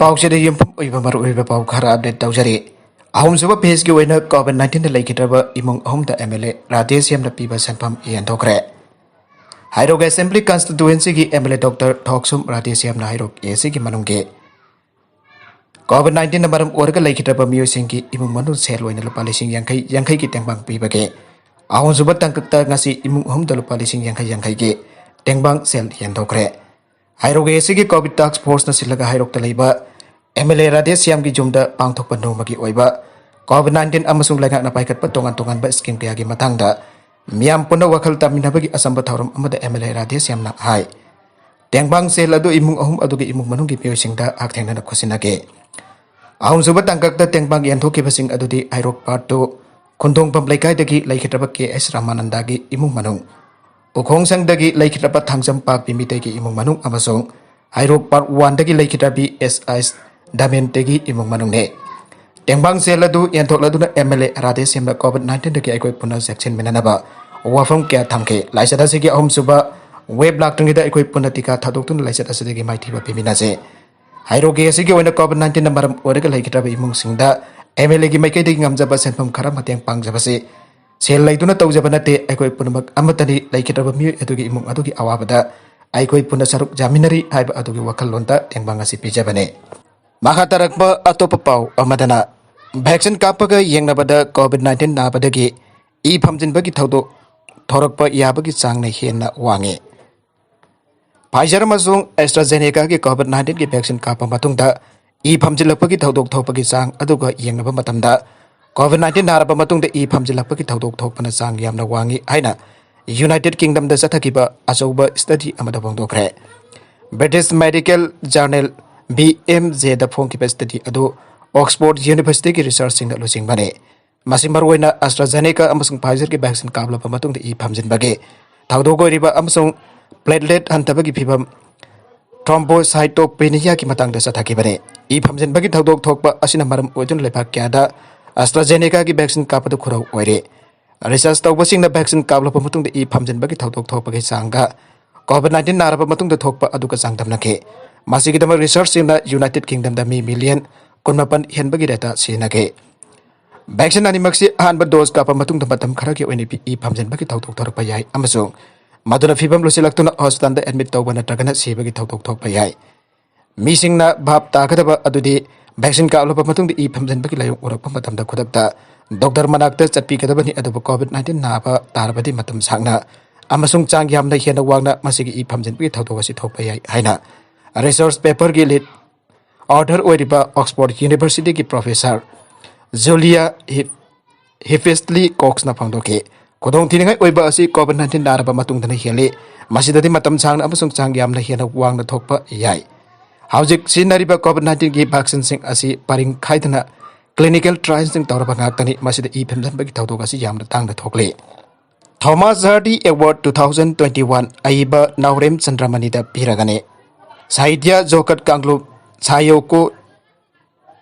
पाउचेद युमफम ओइबा मरु ओइबा पाउ खरा अपडेट तौजरी अहुमसुबा पेज की ओइना कोविड-19 लेकित्रबा इमुंग अहुमदा एमएलए राजेश यमना पीबा सनफम येंथोखरे हाइरोग असेंबली कॉन्स्टिट्यूएंसी की एमएलए डॉक्टर थॉक्सुम राजेश यमना हाइरोग एसी की मनुंगे कोविड-19 मरम ओरगा लेकित्रबा मियोसिंग की इमुंग मनु सेल ओइना लुपा लिसिंग यांखै की तेंगबांग पीबगे अहुमसुबा तंकता ngasi इमुंग अहुमदा लुपा लिसिंग यांखै की तेंगबांग सेल येंथोखरे हाइरोग एसी की कोविड टास्क फोर्स न सिलगा हाइरोग तलैबा एमएलए राजेश याम की जुमदा पांगथोकपा नोमगी ओइबा कोविड-19 अमसुंग लाइगांना पाइखटपा तोंगान स्कीम कयागी मतंगदा मियाम पुनः वखल तामिनाबगी असंब थौरम अमदा एमएलए राजेश यामना हाय तेंगबांग सेल अदु इमुंग अहुम अदुगी इमुंग मनुंगी पियोसिंगदा आखथेंगना खुसिनागे अहुमसुबा तंककता तेंगबांग येंथोकिबसिंग अदुदी हाइरोग पार्ट 2 खुंदोंपम लेकाइदगी लैखित्रबा के एस रामानंदागी इमुंग मनुंग उखोंगसंगदगी लैखित्रबा थांगजम पाक पिमितेगी इमुंग मनुंग अमसुंग हाइरोग पार्ट 1 दगी लैखित्रबी एस दामेंटेगी इमुंग मनुंगने तेंगबांग सेलदु येंथोकलदुना एमएलए राजेश यमना कोविड-19 दगी अकोय पुनः सेक्शन मिननबा वाफम क्या थमके लाइसदा सेगी अहुमसुबा वेब लाक्तंगिदा अकोय पुनः टिका थादोक्तुन लाइसदा सेगी माइथिबा पिमिनासे हाइरोगे सेगी ओइना कोविड-19 मरम ओरगा लैखित्रबा इमुंग सिंगदा एमएलए की माइकैदगी ngamjaba सेनफम खरा मतेंग पांगजबसे सेल लैदुना तौजबा नते अकोय पुनमक अमतनी लैखित्रबा मियो अदुगी इमुंग अदुगी अवाबदा अकोय पुनः सरुक जामिनरी हाइबा अदुगी वखललोंता तेंगबांग असि पिजबने महातारकपा अतोप पाउ अमदना वैक्सीन कापगा येंगनबदा कोविड-19 नाबदगी ई फमजिनबगी थौदो थोरकपा याबगी चांगना हेन्ना वांगे फाइजर अमसुंग एस्ट्राजेनेका की कोविड-19 की वैक्सीन कापा मतुंगदा ई फमजिलपगी थौदोक थोपगी चांग अदुगा येंगनबा मतमदा कोविड-19 नारबा मतुंगदा ई फमजिलपगी थौदोक थोपना चांग यामना वांगी हाइना यूनाइटेड किंगडम दा चथकिबा अचौबा स्टडी अमदा फोंदोखरे ब्रिटिश मेडिकल जर्नल BMJ दा फोंकिबा स्टडी अदु ऑक्सफोर्ड यूनिवर्सिटी की रिसर्च सिंग लुसिंग बने मसिमरवइना एस्ट्राजेनेका अमसुंग फाइजर की वैक्सीन काबलपा मतुंगदा ई फमजिनबगे थौदोगोरिबा अमसुंग प्लेटलेट हंतबगी फिबम थ्रोम्बोसाइटोपेनिया की मतंगदा चथकिबने ई फमजिनबगी थौदोक थोकपा असिना मरम ओइदुन लेफा क्यादा एस्ट्राजेनेका की वैक्सीन कापदु खुरौ ओइरे रिसर्च तौबसिंगना वैक्सीन काबलपा मतुंगदा ई फमजिनबगी थौदोक थोकपगे चांगा कोविड-19 नारबा मतुंगदा थोकपा अदुगा चांगदमनके मासिगिदमा रिसर्च सिंगना यूनाइटेड किंगडम दा मी मिलियन 19 हेनबगी डेटा सिनगे वैक्सीन अनिमक्सी अहानबा डोज कापा मतुंगदा मतम खरागी ओइने ई फमजिनबगी थौदोक थोरकपा याय अमसुंग मदुना फिबम लुसिलक्तुना हॉस्पिटल दा एडमिट तौबा नत्रगना सिबगी थौदोक थोकपा याय मीसिंगना भाप तागदबा अदुदी वैक्सीन काबलपा मतुंगदा ई फमजिनबगी लायों ओरकपा मतमदा खुदकता डॉक्टर मनाक्ता चटपीगदबनी अदुबा कोविड-19 नाबा तारबदी मतम सांगना अमसुंग चांग यामना हेना वांगना मसिगी ई फमजिनबगी थौदोक असि थोकपा याय हाइना रिसर्च पेपर की लीड ऑर्डर ओरिबा ऑक्सफोर्ड यूनिवर्सिटी की प्रोफेसर जूलिया हिफेस्टली कॉक्स ना फंगदोके खुदोंग थिनिंगाई ओइबा असि कोविड-19 नारबा मतुंगदना हेले मसिददि मतम सांगना अमसुंग चांग यामना हेना वांगना थोकपा याय हाउजिक सिनरिबा कोविड-19 की वैक्सीन सिंग असि परिंग खाइदना क्लिनिकल ट्रायल्स सिंग तौरबा ngaktani masida ई फमजनबगी थौदोक असि यामना तांगना थोकले थॉमस हार्डी अवार्ड 2021 आइबा नावरेम चंद्रमणिदा पिरगने साहित्य जोकट कांगलु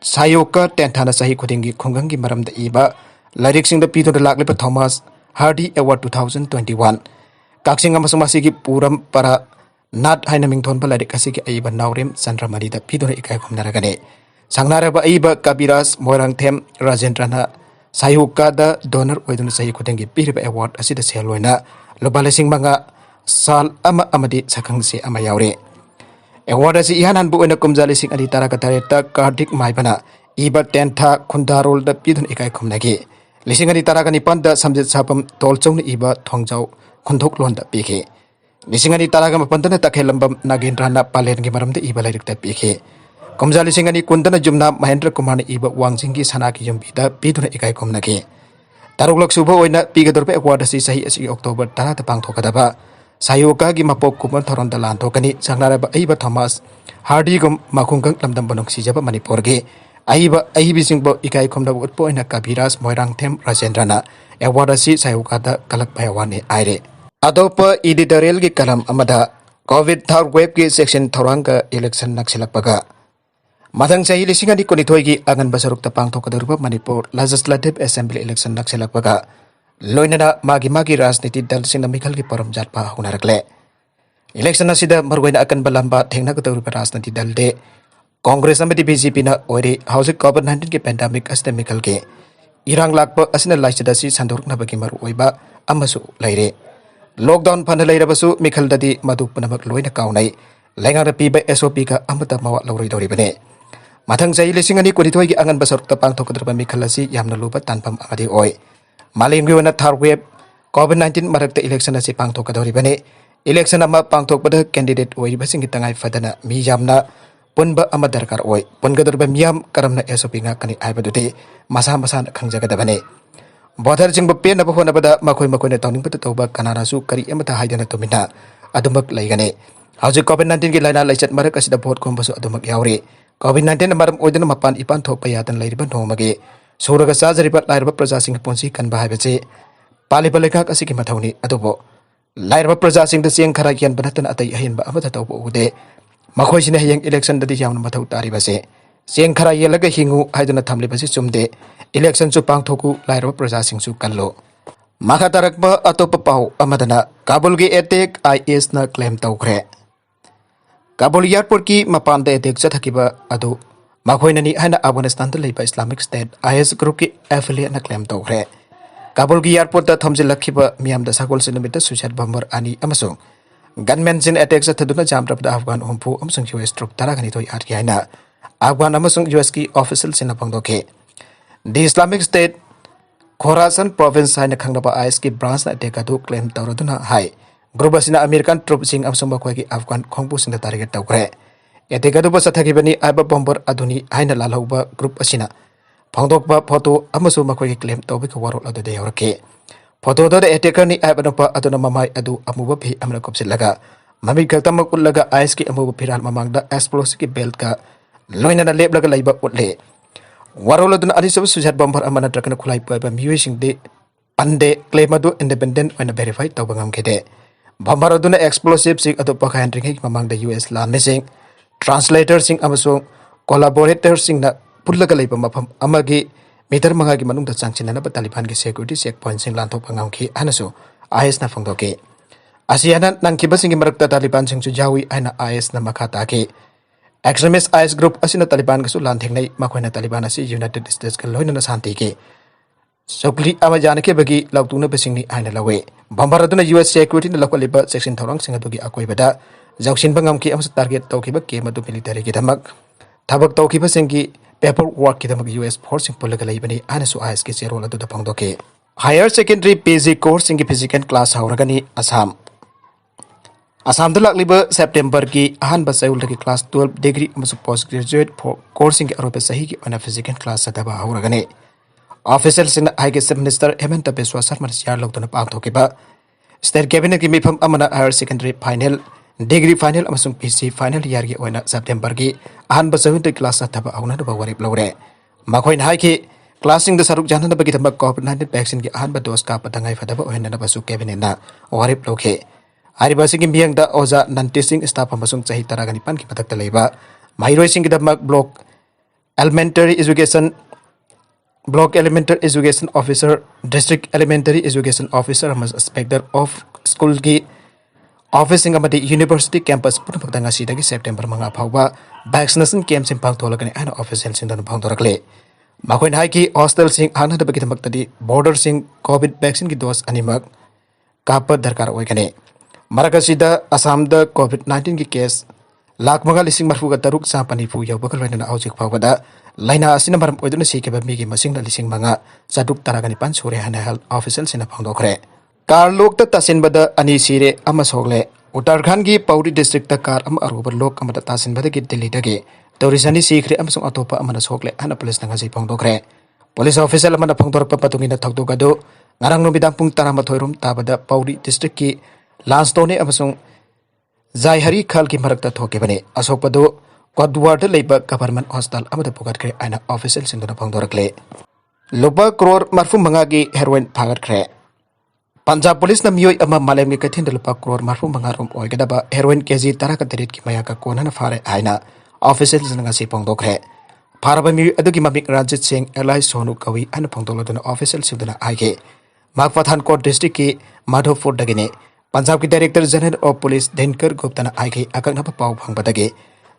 सायोका टेंथाना सही खुदिंगी खुंगंगी मरमदा इबा लाइरिक्सिंग द पीतो लाक्लिबा थॉमस हार्डी अवार्ड 2021 काक्सिंग अमसुंग मसिगी पूरम para नाट हाइना मिंगथोनबा लाइरिक असिगी आइबा नावरेम चंद्रमणिदा पीतो इकाय खुमनारगने सांगनारबा आइबा कबिराज मोरंगथेम राजेंद्रना सायोका द डोनर ओइदुन सही खुदिंगी पिरिबा अवार्ड असिदा सेलोइना लोबालेसिंग मंगा साल अमा अमदी सखंगसे अमा यावरे अवार्ड असी इहानबु ओइना कुमजालिसिंग अदि तारा कतारेता कार्डिक माइबना इबा टेंथा खुंदारोल द पिदुन इकाय खुमनागे लिसिंग अदि तारा निपान द समजित सापम तोलचौन इबा थोंजाव खुंथोक लोन द पिखे लिसिंग अदि तारा मपंदना तखेलंबम नागेंद्रना पालेन के मरम द इबा लाइरिक द पिखे कुमजालिसिंग अदि कुंदना जुमना महेंद्र कुमार ने इबा वांगजिंग की सना की जुम्बी द पिदुन इकाय खुमनागे तारुक सुबह ओइना पिगदरबे अवार्ड असी सही असी अक्टोबर 10 द पांगथोकदबा सायोका की मपोक कुमन थोरन द लांथोकनी सांगनारबा आइबा थॉमस हार्डी गुम माखुंगंग लमदम बनों सिजबा मणिपुर के आइबा आइबिसिंगबो इकाय खुमदा उत्पो ओइना कबिराज मोइरांगथेम राजेंद्रना अवार्ड असी सायोका द कलक भयवाने आइरे अदोप एडिटोरियल की कलम अमदा कोविड थर्ड वेव की सेक्शन थोरंग का इलेक्शन नक्सलकपगा मथंग सही लिसिंग अदि कुनिथोय की अगन बसरुक पांगथोकदरुबा मणिपुर लेजिस्लेटिव असेंबली इलेक्शन नक्सलकपगा लोइनना मागी राजनीति दल सिंह मिखल की परम जातपा हुनरकले इलेक्शन असिदा मरगोइना अकन बलंबा थेंगनागदरुबा राजनीति दल दे कांग्रेस अमदी बीजेपी ना ओरे हाउसिक कोविड-19 के पेंडेमिक असते मिकल के इरांग लाकप असिना लाइचदसी संदोरनबगी मरु ओइबा अमसु लैरे लॉकडाउन फन लैरबसु मिखलददी मदु पुनमक लोइना काउनाइ लैंगाना पीबा एसओपी का अमता मावा लौरोइदौरिबने मथंग चही लिसिंग अनि कुरिथोइ की अंगन बसरुक्ता पांगथोकद्रबा मिखलसी यामना लुबा तानपम अमदी ओइ मालेमगी ओना थार वेब कोविड-19 मरक्ता इलेक्शन असि पांगथोकदौरिबने इलेक्शन अमा पांगथोकबद कैंडिडेट ओइबसिंग तंगाइ फदना मी यामना पुनबा अमा दरकार ओइ पुनगदरबा मियाम करमना SOP nga kani aibadute masa masa khangjagadabane bodhar jingba penaba honabada makoi makoi na tawning pata tawba kanana su kari emata haidana tumina adumak laigane hauji covid-19 gi laina laichat marak asida vote kombasu adumak yauri covid-19 maram oidana mapan ipan thokpa yadan lairiba nomage suraga sajariba lairba praja sing ponsi kanba haibache paliba lekak asiki mathawni adubo lairba praja sing da seng khara yan banatan atai ahinba amata tawba ude मखोइसिने हयंग election ददि यावना मथौ तारिबसे सेंग खरा येलगा Hingu हाइदना थमलिबसे चुमदे election सु पांगथोकु लाइरब प्रजा सिंगसु कल्लो मखा तारकबा अतोप पाउ अमदना काबुल गे अटैक आईएस ना क्लेम तौखरे काबुल एयरपोर्ट की मपान दे अटैक चथकिबा अदु मखोइननी हाना अफगानिस्तान द लेबा इस्लामिक स्टेट आईएस ग्रुप की एफिलिएट ना क्लेम तौखरे काबुल गे एयरपोर्ट दा थमजिलखिबा मियाम दा सागोल सिनमित सुसाइड बम्बर अनि अमसुंग गनमैन जिन अटैक चथदुना जामरबदा अफगान हुंफु अमसुंग यूएस ट्रुप तरागनी तोय आरकी हाइना अफगान अमसुंग यूएस की official Cina पंगदोखे the Islamic state Khorasan province हाइना खंगबा IS की ब्रांच अटैक अदु क्लेम तौरदुना हाई ग्रुप असिना अमेरिकन ट्रुप सिंग अमसुंग बखोय की अफगान खोंगपु सिंदा टारगेट तौखरे अटैक अदु बसथगिबनी आइबा बम्बर अदुनी हाइना लालौबा ग्रुप असिना फंगदोकबा फोटो अमसुंग बखोय की क्लेम तौबि को वारोल अदु दे यौरके फोटो द अटैकर नि आइबनपा अदुना ममाय अदु अमुबा भी अमना कोपसिलगा ममि खतम कुलगा आईएस की अमुबा फिराल ममांगदा एक्सप्लोसिव की बेल्ट का लोइना लेबलगा लैबा उटले वारोल अदुना अदिसब सुजात बम्बर अमना ट्रकना खुलाई पाइबा मियोइ सिंगदे पंदे क्लेम अदु इंडिपेंडेंट ओइना वेरीफाई तौबंगम खेदे बम्बर अदुना एक्सप्लोसिव सिंग अदु पखायन रिंगै ममांगदा यूएस लाने सिंग ट्रांसलेटर सिंग अमसो कोलैबोरेटर सिंगना पुल्लगा लैबा मफम अमगी मीटर मंगा की मनुंग चांगचिनना तालिबान की सिक्योरिटी चेक पॉइंट सिंग लांथोक पंगामखि आनसु आईएस ना फंगदोके आसियाना नंखिबा सिंग मरकता तालिबान सिंग जावी आइना आईएस ना मखा ताके एक्सट्रीमिस्ट आईएस ग्रुप असिना तालिबान गसु लांथेंगनै मखोइना तालिबान असि यूनाइटेड स्टेट्स का लोइना शांति के सोकली अमा जानके बगी लाउतुना बसिंगनि आइना लवे बम्बर अदुना यूएस सिक्योरिटी ना लकलिबा सेक्शन थौरंग सिंग अदुगी अकोइबदा जौसिन बंगामखि अमस टारगेट तौखिबा के मदु मिलिटरी की धमक थबक तौखिबा सिंगी पेपर वर्क की दमक यूएस फोर्स सिंग पुलगा लैबनी आनसु आईएस के चेरोल अदुदा फंगदोके हायर सेकेंडरी पीजी कोर्स सिंग फिजिकल क्लास हौरगनी असम असम दलाकलिबा सेप्टेम्बर की अहन बसैउल की क्लास 12 डिग्री अमसु पोस्ट ग्रेजुएट कोर्स सिंग अरोबे सही की ओना फिजिकल क्लास सदबा हौरगनी ऑफिशियल सिंग हाई चीफ मिनिस्टर हेमंत बिस्वा शर्मा सियार लोकदना पांगथोकेबा स्टेट कैबिनेट की मिफम अमना higher secondary final degree final अमसुंग पीसी फाइनल ईयर की ओना सेप्टेम्बर की अहन बसैउल क्लास सदबा हौना वरिप लौरे मखोइन हाई की क्लास सिंग सरुक जानबगी दमक कोविड-19 वैक्सीन की अहन डोज का पतंगाई फदबा ओहनबसु कैबिनेट ना वरिप लौखे आरिबासिंग बियांग दा ओजा नन टीचिंग स्टाफ अमसुंग चाही तरागनिपान की मथक्ता लेबा माइरोइसिंग दमक block elementary education officer district elementary education officer inspector of school की ऑफिसिंग अमदी यूनिवर्सिटी कैंपस पुनपक्ता ngasi सेप्टेम्बर 5 फाउबा वैक्सीनेशन कैंप सिंग पांगथोलगने आइन ऑफिशियल सिंग दन पांगथोरकले मखोइन हाई की हॉस्टल सिंग हांगनदबगी दमक्तदी बॉर्डर सिंग कोविड वैक्सीन की डोज अनिमक काप दरकार ओइगने मरकसिदा असम द कोविड-19 की केस लाख मंगा लिसिंग मरफुगा तरुक चापनिफु यौबकल रैना औजिक फाउबदा लाइना असिना मरम ओइदुना सिकेबा मिगी मसिंग लिसिंग मंगा चादुक तरागनि पान सुरे हाना हेल्थ ऑफिशियल सिना फांगदोखरे कार लोक त तासिनबदा अनि सिरे अमा सोगले उत्तराखंड की पौड़ी डिस्ट्रिक्ट कार अमा अरुबर लोक अमा तासिनबदा की दिल्ली दगे तौरिसनी सिखरे अमसुंग अतोपा अमा सोगले हाना पुलिस नंगा जि फांगदोखरे पुलिस ऑफिशियल अमा फांगदोरपा पतुंगिना थकदोगदो ngarang nubidang pung taramathoy rum tabada Pauri district की लांसटोने अमसुंग जायहरी खाल की मरकता थोकेबने असोकपदो क्वाडवार्ड लेबा गवर्नमेंट हॉस्पिटल अमदा पुगतखरे आइना ऑफिशियल सिंगदना फांगदोरकले लुपा करोड़ मरफु मंगा की हेरोइन फागतखरे पंजाब पुलिस मियोई अमा मालेम के कथिन लुपा करोड़ मरफु मंगा रोम ओइगदबा हेरोइन केजी 10 का दरेट की मया का कोनना फारे आइना ऑफिशियल सिंगना सी फांगदोखरे फारबा मियोई अदुगी ममिक रंजित सिंह एलाई सोनु कवि आइना फांगदोलदना ऑफिशियल सिंगदना आइगे मागपठानकोट डिस्ट्रिक्ट की माधोपुर दगिने पंजाब की डायरेक्टर जनरल ऑफ पुलिस धनकर गुप्ता आइगे अकंगना पाव फंगबदगे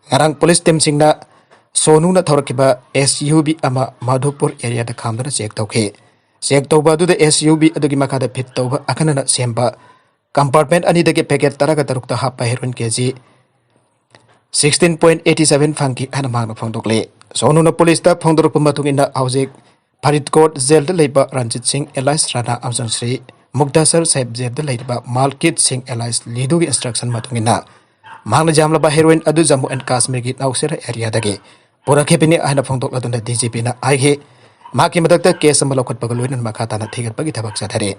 ngarang पुलिस टीम सिंगना सोनूना थौरकिबा SUV अमा माधोपुर एरिया दा खामदना चेक तौखे चेक तौबा अदुदा SUV अदुगी मखादा फिट तौबा अखनना सेम्बा कंपार्टमेंट अनि दगे पैकेट तरगा तरुकता हापा हेरोइन केजी 16.87 फंकी हना मांगना फोंदोकले सोनूना पुलिस दा फोंदोरप मथुगिना हौजिक फरीदकोट जेल दा लेबा रंजित सिंह एलाइस राणा अमजन श्री मुक्तासर साहिब जेल दा लेबा मालकित सिंह एलाइस लीदुगी इंस्ट्रक्शन मथुगिना मांगना जामलाबा हेरोइन अदु जम्मू एंड कश्मीर की नाउसेरा एरिया दगे पुरखेपिनी आइना फोंदोकलादुना DGP ना आइगे माकी मदकता केस अमा लौखटपगा लोइनन मखाताना थिगटपगी थबक जाथरे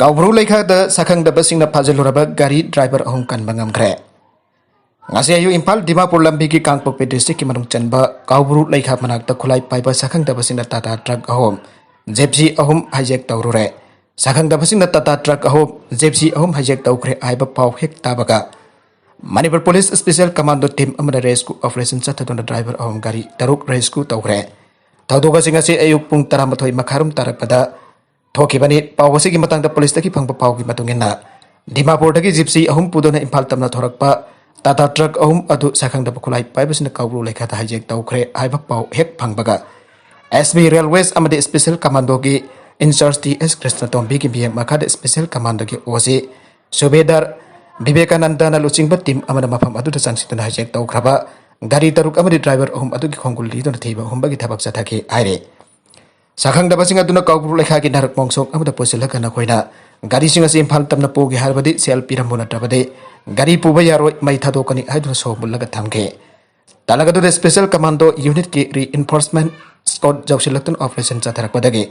काउब्रु लेखादा साखंगदबसिंगना फाजलुरबा गाड़ी driver अहुम कनबा ngamkhre ngasi ayu impal dimapur lambi ki kangpok district ki manung chanba kaubru leikha manakta khulai paiba sakhangdabasingna tata truck ahom jepsi ahom hijack tawrure sakhangdabasingna tata truck ahom jepsi ahom hijack tawkhre aiba pau hek tabaga Manipur Police Special Commando Team amana rescue operation chatadona driver ahom gari taruk rescue tawkhre tawdoga singasi ayu pung 12 makharum tarakpada thokibani pawasi ki matangda police taki phangba pau ki matungena dimapur dagi gypsy ahom pudona impal tamna thorakpa Tata truck ahum adu sakhangdaba khulai paibasina kaubru lekha ta hijack tawkhre aiba pau hek phangbaga SB Railways amadi Special Commando ki in-charge TS Krishna Tombi ki BM makhada Special Commando ki OC Subedar Vivekananda na luchingba team amana mafam adu ta changsituna hijack tawkhraba gari taruk amadi driver ahum adu ki khongul lidona thiba humba ki thabak chathaki aire sakhangdaba singa duna kaubru lekha ki narak mongsok amada posilaka na khoina gari singa sim phal tamna pogi harbadi sel pirambona tabade gari puba yaroi mai thadokani aiduna sobulaga thamge talagadu special commando unit ki reinforcement squad jawsilaktan operation chatharakpadagi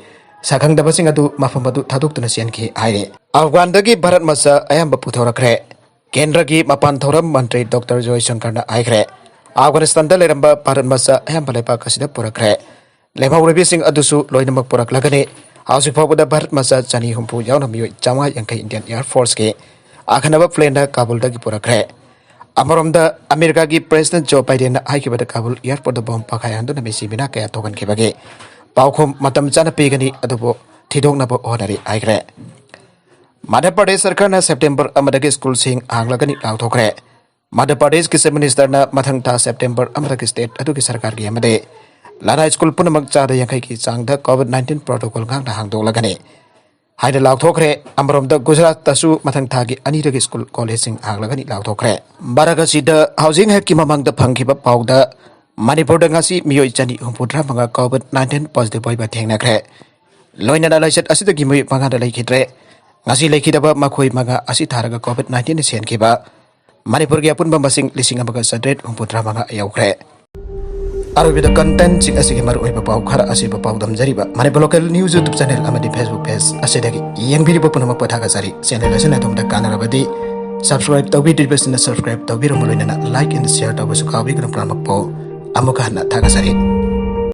sakhangdabasing adu mafamadu thadoktuna sianki aire afgandagi bharat masa ayamba puthorakre kendra ki mapan thoram mantri dr joy shankar na aikre afghanistan da leramba bharat masa ayamba lepa kasida purakre lemawrebi sing adusu loinamak puraklagani hausi phawda bharat masa chani humpu yauna mioi chama yankai indian air force ke आखनबा plane Kabul दगी पुरखरे अमरमदा America की president Joe Biden आइकिबद Kabul airport bomb पखाय हंदुना मेसी बिना कया तोगन खिबगे पाउखुम मतम चाना पेगनी अदुबो थिदोंनाबो ओनरी आइग्रे मध्य प्रदेश सरकार ना सितंबर अमदगी स्कूल सिंग आंगलगनी लाउथोखरे मध्य प्रदेश की चीफ मिनिस्टर ना मथंग था सितंबर अमदगी स्टेट अदुगी सरकार की अमदे लाना स्कूल पुनमक चादा यंखै की चांगदा कोविड-19 प्रोटोकॉल गांगना हांगदोलगने हाइड लाउथोखरे अमरमद गुजरात तसु मथंग थागी अनिरगी स्कूल कॉलेज सिंग आंगलगनी लाउथोखरे बारागसीदा हाउसिंग हेड की ममंगदा फंगिबा पाउदा मणिपुर ngasi मियोइ चनी हुंपुद्रा मंगा कोविड-19 पॉजिटिव ओइबा थेंगनाख्रे लोइना लाइसेट असिदगी मियोइ मंगादा लेखिद्रे ngasi लेखिदबा मखोइ मंगा असि थारगा कोविड-19 सेनखिबा मणिपुर की अपुनबा मसिंग लिसिंग अमगा सड्रेट हुंपुद्रा मंगा याउख्रे आरोबिदा कंटेंट सिंग असिगे मर ओइबा पाउ खरा असिबा पाउ दमजरिबा Manipur local news YouTube channel अमदि फेसबुक पेज असिदगी यंगबिरिबा पुनमक पथागा जारी चैनल असिना तुमदा कानरबदि सब्सक्राइब तौबिदिबसिना सब्सक्राइब तौबिरम लोइना लाइक एंड शेयर तौबसु काबिगन प्रमक पो अमुका हना थागा जारी